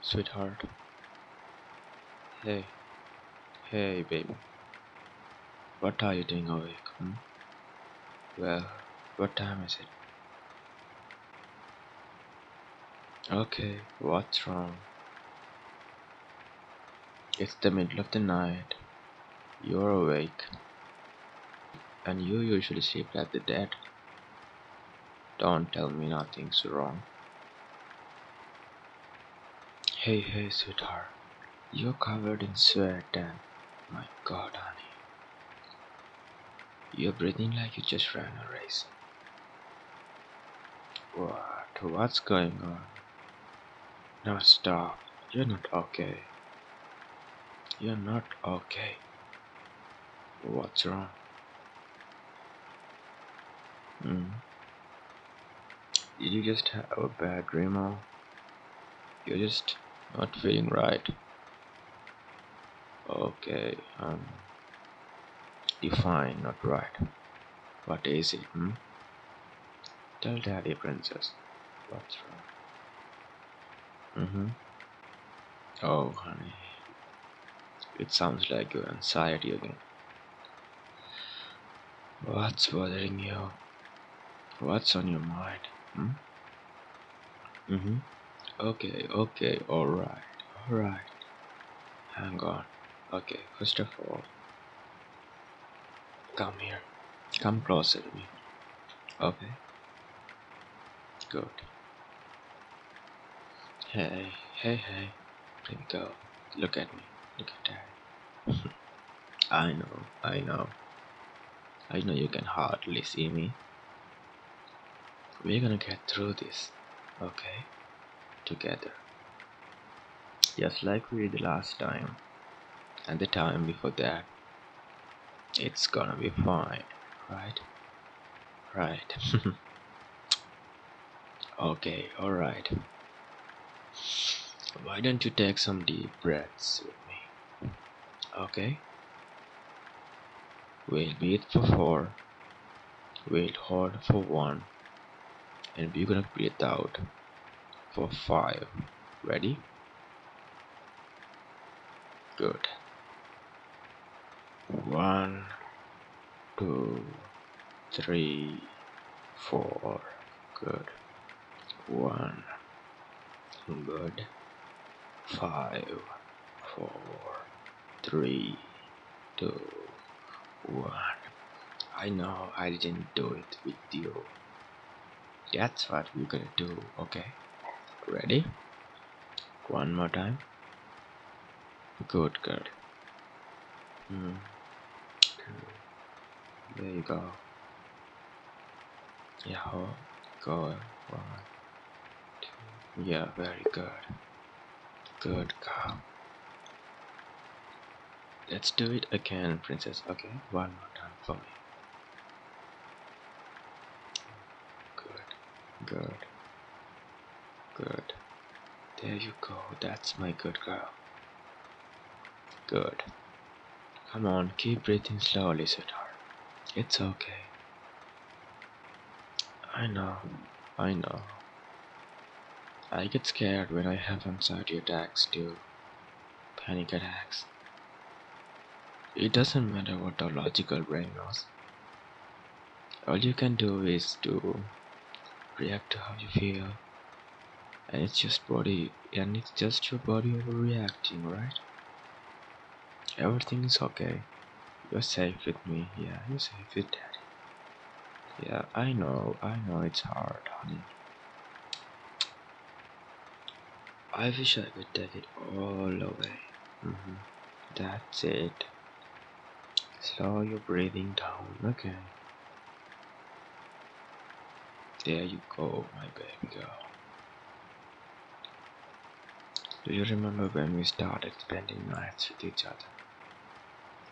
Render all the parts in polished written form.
Sweetheart. Hey, hey, baby. What are you doing awake? Hmm? Well, what time is it? Okay, what's wrong? It's the middle of the night. You're awake, and you usually sleep like the dead. Don't tell me nothing's wrong. Hey, hey, sweetheart. You're covered in sweat and. My god, honey. You're breathing like you just ran a race. What? What's going on? Now stop. You're not okay. You're not okay. What's wrong? Hmm? Did you just have a bad dream or you're just not feeling right? Okay, define not right. What is it, hmm? Tell daddy, princess. What's wrong? Mm-hmm. Oh, honey, it sounds like your anxiety again. What's bothering you? What's on your mind? Hmm? Mm-hmm. Okay, okay, alright. Hang on. Okay, first of all, come here. Come closer to me. Okay, good. Hey, let me go. Look at me. Look at that. I know. I know you can hardly see me. We're gonna get through this, okay? Together. Just like we did the last time, and the time before that. It's gonna be fine, right? Right. Okay, alright. Why don't you take some deep breaths with me? Okay? We'll breathe for 4, we'll hold for 1, and we're gonna breathe out for 5. Ready? Good. 1, 2, 3, 4. Good. 1. Good. 5, 4, 3, 2, 1. I know I didn't do it with you. That's what we're gonna do, okay? Ready? One more time. Good girl. Hmm. Good. There you go. Yeah, go. 1, 2. Yeah, very good. Good girl. Let's do it again, princess. Okay, one more time for me. Good, good, good. There you go. That's my good girl. Good. Come on, keep breathing slowly, sweetheart. It's okay. I know. I know. I get scared when I have anxiety attacks too. Panic attacks. It doesn't matter what the logical brain knows. All you can do is to react to how you feel, and it's just your body overreacting, right? Everything is okay. You're safe with me. Yeah, you're safe with daddy. Yeah, I know it's hard, honey. I wish I could take it all away. hmm That's it. Slow your breathing down. Okay. There you go, my baby girl. Do you remember when we started spending nights with each other?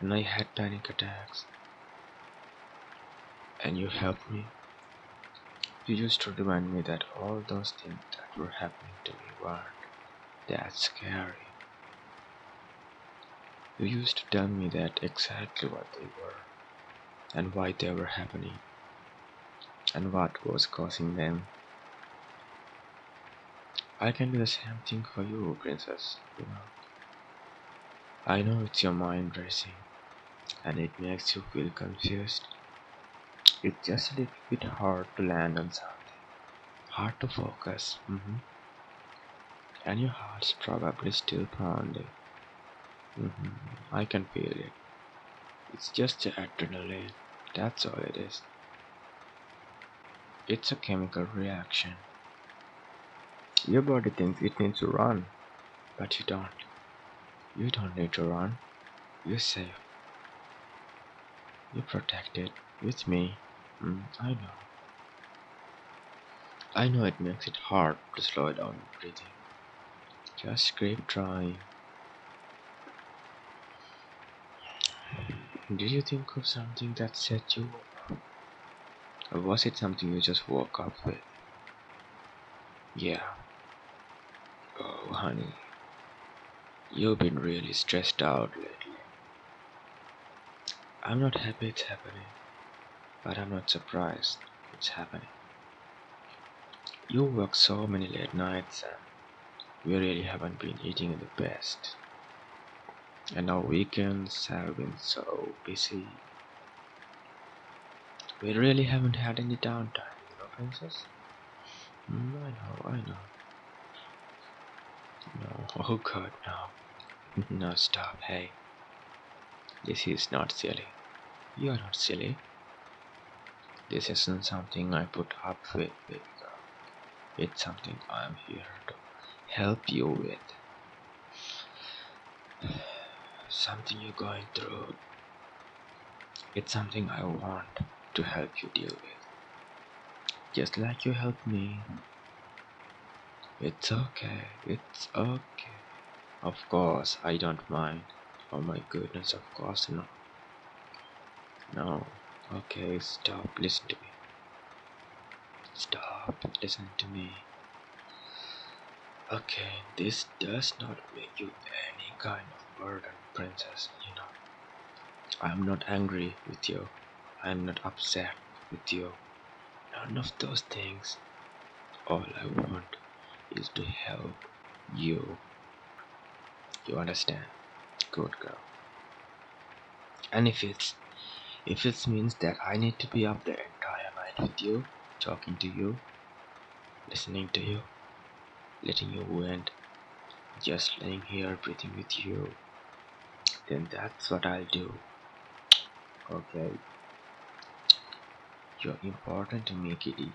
And I had panic attacks, and you helped me. You used to remind me that all those things that were happening to me weren't that scary. You used to tell me that exactly what they were, and why they were happening, and what was causing them. I can do the same thing for you, princess. I know it's your mind racing, and it makes you feel confused. It's just a little bit hard to land on something, hard to focus. And your heart's probably still pounding. I can feel it. It's just the adrenaline. That's all it is. It's a chemical reaction. Your body thinks it needs to run, but you don't. You don't need to run. You're safe. You're protected. With me. I know. I know it makes it hard to slow down your breathing. Just keep trying. Did you think of something that set you off? Or was it something you just woke up with? Yeah. Oh, honey. You've been really stressed out lately. I'm not happy it's happening, but I'm not surprised it's happening. You work so many late nights and we really haven't been eating the best. And our weekends have been so busy. We really haven't had any downtime, princess? I know, I know. No, oh god, no. No, stop, hey. This is not silly. You're not silly. This isn't something I put up with, baby girl. It's something I'm here to help you with. Something you're going through. It's something I want to help you deal with. Just like you helped me. It's okay. It's okay. Of course, I don't mind. Oh my goodness, of course not. No. Okay, stop. Listen to me. Stop. Listen to me. Okay, this does not make you any kind of burden, princess. I'm not angry with you. I'm not upset with you. None of those things. All I want is to help you. You understand? Good girl. And if it means that I need to be up the entire night with you, talking to you, listening to you, letting you vent, just laying here breathing with you, then that's what I'll do. Okay? You're important to me, kitty.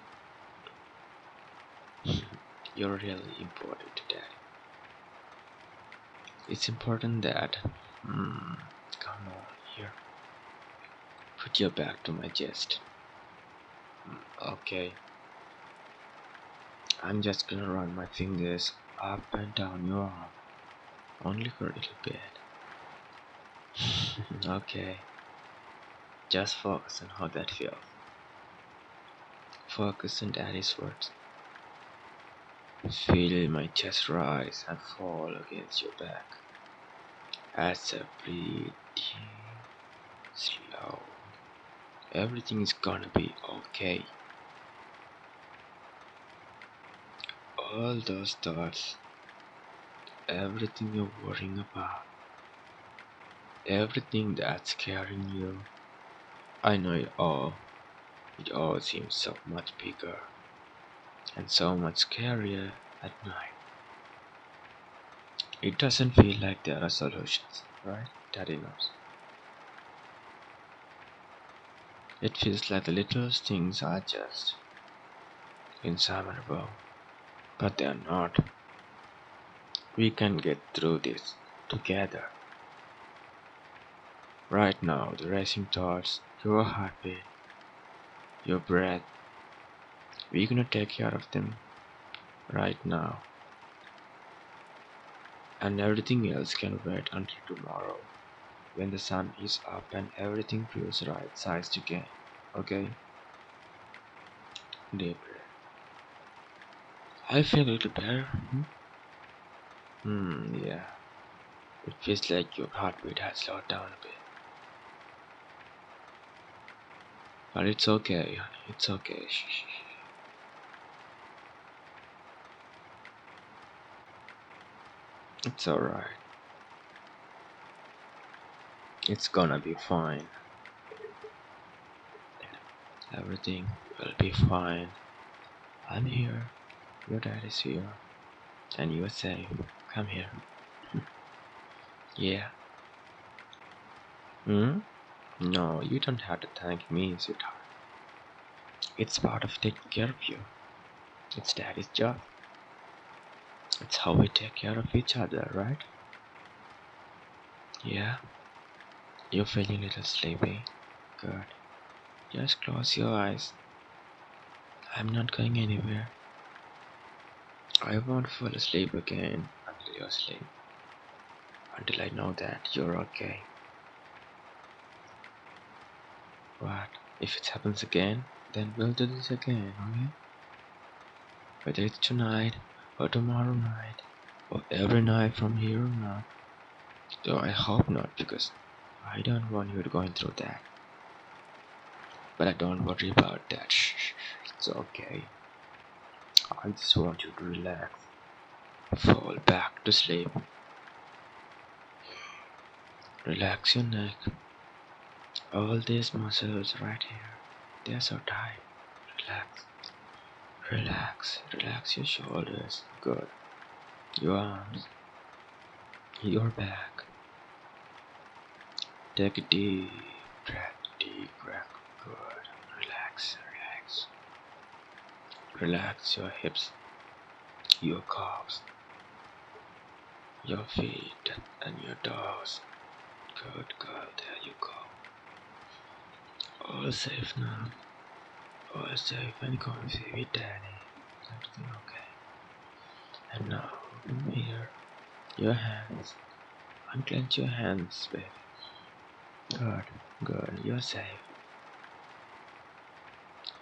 You're really important to daddy. It's important that. Come on, here. Put your back to my chest. Okay. I'm just gonna run my fingers up and down your arm, only for a little bit. Okay. Just focus on how that feels. Focus on daddy's words. Feel my chest rise and fall against your back as I breathe deep, slow. Everything is gonna be okay. All those thoughts, everything you're worrying about, everything that's scaring you, I know it all. It all seems so much bigger and so much scarier at night. It doesn't feel like there are solutions, right? Daddy knows. It feels like the littlest things are just insurmountable, but they are not. We can get through this together. Right now, the racing thoughts, your heartbeat, your breath, we're gonna take care of them right now. And everything else can wait until tomorrow when the sun is up and everything feels right sized again. Okay? Deep breath. I feel a little better. Yeah. It feels like your heartbeat has slowed down a bit. But it's okay, honey. It's okay. Shh, shh, shh. It's alright. It's gonna be fine. Everything will be fine. I'm here. Your dad is here. And you're safe. Come here. Yeah. Hmm? No, you don't have to thank me, sweetheart. It's part of taking care of you. It's daddy's job. It's how we take care of each other, right? Yeah. You're feeling a little sleepy. Good. Just close your eyes. I'm not going anywhere. I won't fall asleep again until you're asleep. Until I know that you're okay. What? If it happens again, then we'll do this again, okay? Whether it's tonight, or tomorrow night, or every night from here on out. Though I hope not, because I don't want you going through that. But I don't worry about that. Shh, it's okay. I just want you to relax. Fall back to sleep. Relax your neck. All these muscles right here, they're so tight. Relax. Relax. Relax your shoulders. Good. Your arms. Your back. Take a deep breath. Deep breath. Good. Relax. Relax. Relax your hips. Your calves. Your feet and your toes. Good girl. There you go. All safe now. All safe and comfy with daddy. Everything okay. And now, from here, your hands. Unclench your hands, baby. Good, good. You're safe.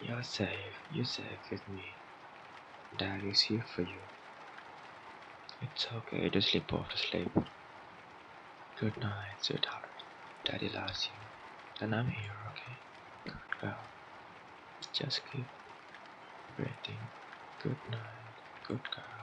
You're safe. You're safe with me. Dad is here for you. It's okay to slip off to sleep. Good night, sweetheart. Daddy loves you. And I'm here, okay? Good girl. Just keep breathing. Good night. Good girl.